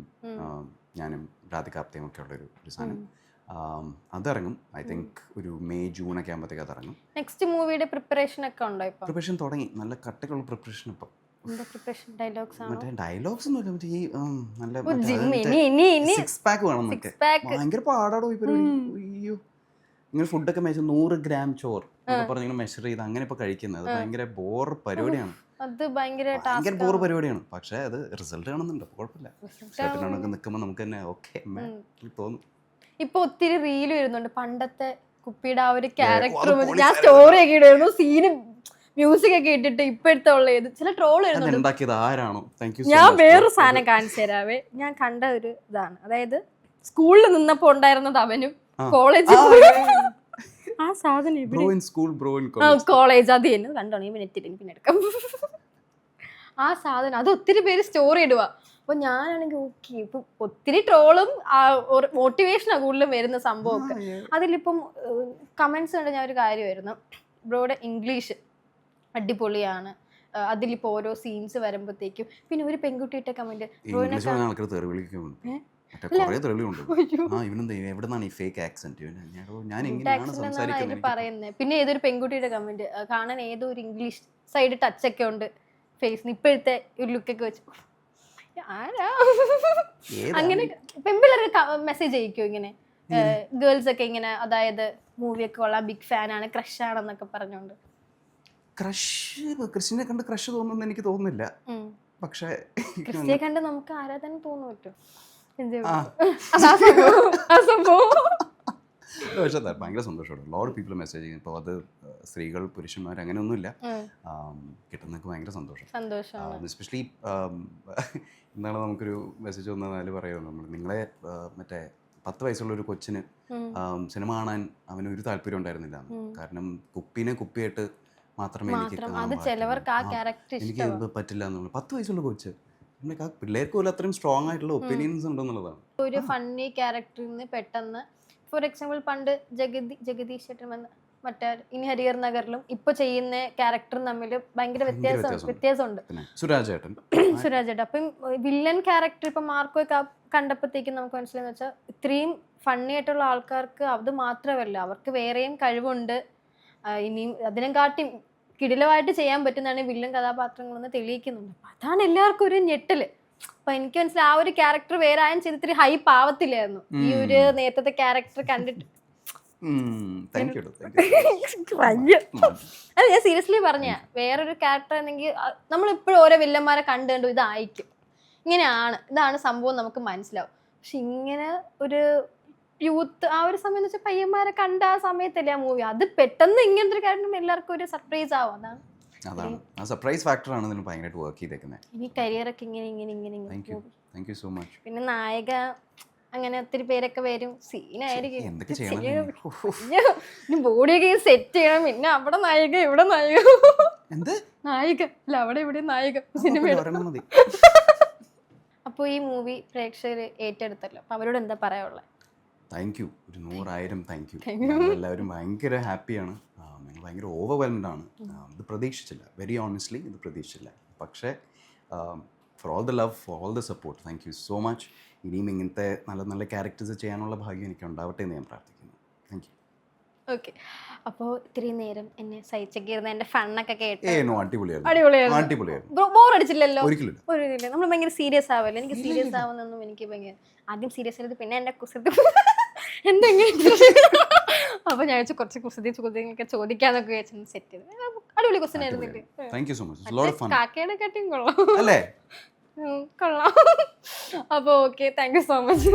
ഞാനും രാധികാപ്തയും ഒക്കെ ഉള്ളൊരു സാധനം. അതിറങ്ങും. ഐ തിങ്ക് ഒരു മെയ് ജൂൺ ഒക്കെ ആകുമ്പോഴത്തേക്ക് അതിറങ്ങും.
നെക്സ്റ്റ് മൂവിയുടെ പ്രിപ്പറേഷൻ ഒക്കെ ഉണ്ടോ?
പ്രിപ്പറേഷൻ തുടങ്ങി, നല്ല കട്ടക്കുള്ള പ്രിപ്പറേഷൻ. ഇപ്പം മറ്റേ ഡയലോഗ്സ് ഒന്നുമില്ല, മറ്റേ ഈ നല്ല സിക്സ് പാക്ക് വേണം എന്നൊക്കെ ഭയങ്കര പാടാടോ ഈ പരിപാടി. അയ്യോ, ഇങ്ങനെ ഫുഡൊക്കെ മെഷർ 100 ഗ്രാം ചോറ് പറഞ്ഞിങ്ങനെ മെഷർ ചെയ്ത് അങ്ങനെ ഇപ്പൊ കഴിക്കുന്നത് ഭയങ്കര ബോർ പരിപാടിയാണ്. ഭയങ്കര ബോർ പരിപാടിയാണ്. പക്ഷെ അത് റിസൾട്ട് കാണുന്നുണ്ട്, കുഴപ്പമില്ല. ഷർട്ടിനൊക്കെ നിൽക്കുമ്പോൾ നമുക്ക് തന്നെ ഓക്കെ തോന്നും.
ഇപ്പൊ ഒത്തിരി റീല് വരുന്നുണ്ട് പണ്ടത്തെ കുപ്പിയുടെ ആ ഒരു ക്യാരക്ടർ. ഞാൻ സ്റ്റോറി ഒക്കെ ഇടുന്നു, സീനും മ്യൂസിക് ഒക്കെ ഇട്ടിട്ട് ഇപ്പോഴത്തെ ഉള്ള ചില ട്രോൾ വരുന്നുണ്ട്. ഞാൻ വേറൊരു സാധനം കാണിച്ചു തരാവേ. ഞാൻ കണ്ട ഒരു ഇതാണ്, അതായത് സ്കൂളിൽ നിന്നപ്പോ ഉണ്ടായിരുന്നത് അവനും കോളേജിൽ ആ സാധനം കോളേജ് അത് തന്നെ കണ്ടോ? നീ പിന്നെ എടുക്കാം. ആ സാധനം അത് ഒത്തിരി പേര് സ്റ്റോറി ഇടുക. അപ്പൊ ഞാനാണെങ്കിൽ ഓക്കെ, ഇപ്പൊ ഒത്തിരി ട്രോളും മോട്ടിവേഷനാണ് കൂടുതലും വരുന്ന സംഭവമൊക്കെ. അതിലിപ്പം കമന്റ്സ് കണ്ട് ഞാൻ ഒരു കാര്യമായിരുന്നു, ബ്രോയുടെ ഇംഗ്ലീഷ് അടിപൊളിയാണ്, അതിലിപ്പോ ഓരോ സീൻസ് വരുമ്പോഴത്തേക്കും. പിന്നെ ഒരു പെൺകുട്ടിയുടെ കമന്റ് പറയുന്നത്. പിന്നെ ഏതൊരു പെൺകുട്ടിയുടെ കമന്റ് കാണാൻ ഏതോ ഒരു ഇംഗ്ലീഷ് സൈഡ് ടച്ച് ഒക്കെ ഉണ്ട് ഫേസിന്, ഇപ്പോഴത്തെ ഒരു ലുക്കൊക്കെ വെച്ച് ആരാ അങ്ങനെ പെൺപിള്ളേർക്ക് മെസ്സേജ് അയക്കോ ഇങ്ങനെ ഗേൾസ് ഒക്കെ ഇങ്ങനെ, അതായത് മൂവിയൊക്കെ കൊള്ളാം, ബിഗ് ഫാൻ ആണ്, ക്രഷ് ആണെന്നൊക്കെ പറഞ്ഞോണ്ട്?
ക്രിസ്റ്റിനെ കണ്ട് ക്രഷ് തോന്നുന്നു എനിക്ക് തോന്നുന്നില്ല, പക്ഷേ
ക്രിസ്റ്റിയെ കണ്ട് നമുക്ക് ആരാധന തോന്നുന്നു പറ്റും.
പക്ഷേ ഭയങ്കര സന്തോഷമാണ്. ലോഡ് പീപ്പിൾ മെസ്സേജ് ചെയ്യും. ഇപ്പോൾ അത് സ്ത്രീകൾ പുരുഷന്മാർ അങ്ങനെയൊന്നുമില്ല, കിട്ടുന്നതൊക്കെ ഭയങ്കര സന്തോഷം. എസ്പെഷ്യലി ഇന്നാണ് നമുക്കൊരു മെസ്സേജ് വന്നാൽ പറയുമോ, നമ്മൾ നിങ്ങളെ മറ്റേ 10 വയസ്സുള്ള ഒരു കൊച്ചിന് സിനിമ കാണാൻ അവനൊരു താല്പര്യം ഉണ്ടായിരുന്നില്ല, കാരണം കുപ്പിയായിട്ട് മാത്രമേ എനിക്ക് പറ്റില്ല എന്നുള്ളത്. 10 വയസ്സുള്ള കൊച്ച്, പിള്ളേർക്ക് പോലും അത്രയും സ്ട്രോങ് ആയിട്ടുള്ള ഒപ്പീനിയൻസ് ഉണ്ടെന്നുള്ളതാണ്.
ഒരു ഫണ്ണി ക്യാരക്ടറിൽ നിന്ന് പെട്ടെന്ന്, ഫോർ എക്സാമ്പിൾ പണ്ട് ജഗദീഷ് ചേട്ടൻ വന്ന് മറ്റേ ഇനി ഹരിഹർ നഗറിലും ഇപ്പൊ ചെയ്യുന്ന ക്യാരക്ടറും തമ്മിൽ ഭയങ്കര വ്യത്യാസമുണ്ട്.
സുരാജ് ചേട്ടൻ
അപ്പം വില്ലൻ ക്യാരക്ടർ ഇപ്പൊ മാർക്കോ കണ്ടപ്പോഴത്തേക്കും നമുക്ക് മനസ്സിലായെന്ന് വെച്ചാൽ ഇത്രയും ഫണ്ണി ആയിട്ടുള്ള ആൾക്കാർക്ക് അത് മാത്രമല്ല, അവർക്ക് വേറെയും കഴിവുണ്ട്, ഇനിയും അതിനെ കാട്ടി കിടിലമായിട്ട് ചെയ്യാൻ പറ്റുന്നതാണ് വില്ലൻ കഥാപാത്രങ്ങളെന്ന് തെളിയിക്കുന്നുണ്ട്. അതാണ് എല്ലാവർക്കും ഒരു ഞെട്ടല്. അപ്പൊ എനിക്ക് മനസ്സിലായി ആ ഒരു ക്യാരക്ടർ വേറെ ആരും ചെയ്ത് ഇത്തിരി ഹൈപ്പ് ആവത്തില്ലായിരുന്നു ഈ ഒരു നേരത്തെ ക്യാരക്ടർ കണ്ടിട്ട്.
Thank you.
അല്ല ഞാൻ സീരിയസ്ലി പറഞ്ഞ വേറൊരു ക്യാരക്ടർ ആണെങ്കിൽ നമ്മളിപ്പോഴും ഓരോ വില്ലന്മാരെ കണ്ടു ഇതായിരിക്കും ഇങ്ങനെയാണ് ഇതാണ് സംഭവം നമുക്ക് മനസ്സിലാവും. പക്ഷെ ഇങ്ങനെ ഒരു യൂത്ത് ആ ഒരു സമയം എന്ന് വെച്ചാൽ പയ്യന്മാരെ കണ്ട ആ സമയത്തല്ലേ ആ മൂവി, അത് പെട്ടെന്ന് ഇങ്ങനത്തെ ഒരു കാര്യം എല്ലാവർക്കും ഒരു സർപ്രൈസ് ആവും.
അതാണ് ആ സർപ്രൈസ് ഫാക്ടറാണ് ഇതിന് ഭയങ്കരമായിട്ട് വർക്ക് ചെയ്തേക്കുന്നത്.
ഇനി കരിയറൊക്കെ ഇങ്ങനെ
താങ്ക് യു സോ മച്ച്.
പിന്നെ നായിക അങ്ങനെ ഒത്തിരി പേരൊക്കെ വരും, സീനായിരിക്കും.
എന്തൊക്കെ ചെയ്യണം,
ബോഡിയൊക്കെ സെറ്റ് ചെയ്യണം, പിന്നെ അവിടെ നായിക ഇവിടെ നായിക നായിക അല്ല അവിടെ ഇവിടെ നായിക സിനിമ. അപ്പോൾ ഈ മൂവി പ്രേക്ഷകർ ഏറ്റെടുത്തല്ലോ, അപ്പൊ അവരോട് എന്താ പറയാനുള്ളത്?
താങ്ക് യു, ഒരു 100,000 താങ്ക് യു. എല്ലാവരും ഭയങ്കര ഹാപ്പിയാണ്, ഭയങ്കര ഓവർവെൽംഡ് ആണ്. ഇത് പ്രതീക്ഷിച്ചില്ല, വെരി ഓണസ്റ്റ്ലി ഇത് പ്രതീക്ഷിച്ചില്ല. പക്ഷേ for all the love, for all the support, thank you so much. ഇനിയും ഇങ്ങനത്തെ നല്ല നല്ല ക്യാരക്ടേഴ്സ് ചെയ്യാനുള്ള ഭാഗ്യം എനിക്ക് ഉണ്ടാവട്ടെ എന്ന് ഞാൻ പ്രാർത്ഥിക്കുന്നു. Thank you.
ഓക്കെ, അപ്പോൾ ഇത്രയും നേരം എന്നെ സഹിച്ചൊക്കെ ഇരുന്ന എൻ്റെ ഫണ്ണൊക്കെ കേട്ട്
അടിപൊളിയായിരുന്നു.
ബോർ അടിച്ചില്ലല്ലോ?
ഒരിക്കലും
നമ്മൾ ഭയങ്കര സീരിയസ് ആവല്ലോ. എനിക്ക് സീരിയസ് ആവുന്നൊന്നും എനിക്ക് ഭയങ്കര ആദ്യം സീരിയസ് ആയത്, പിന്നെ എൻ്റെ കുസൃതി എന്തെങ്കിലും അപ്പൊ ഞാൻ വെച്ച് കുറച്ച് കുസൃതിയൊക്കെ ചോദിക്കാന്നൊക്കെ വെച്ച് സെറ്റ് ചെയ്ത് അടിപൊളി ക്വസ്റ്റ്യൻ ആയിരുന്നില്ലേ? കാക്കയുടെ കട്ടിങ് കൊള്ളാം.
അല്ലേ?
കൊള്ളാം. അപ്പോൾ okay, thank you so much.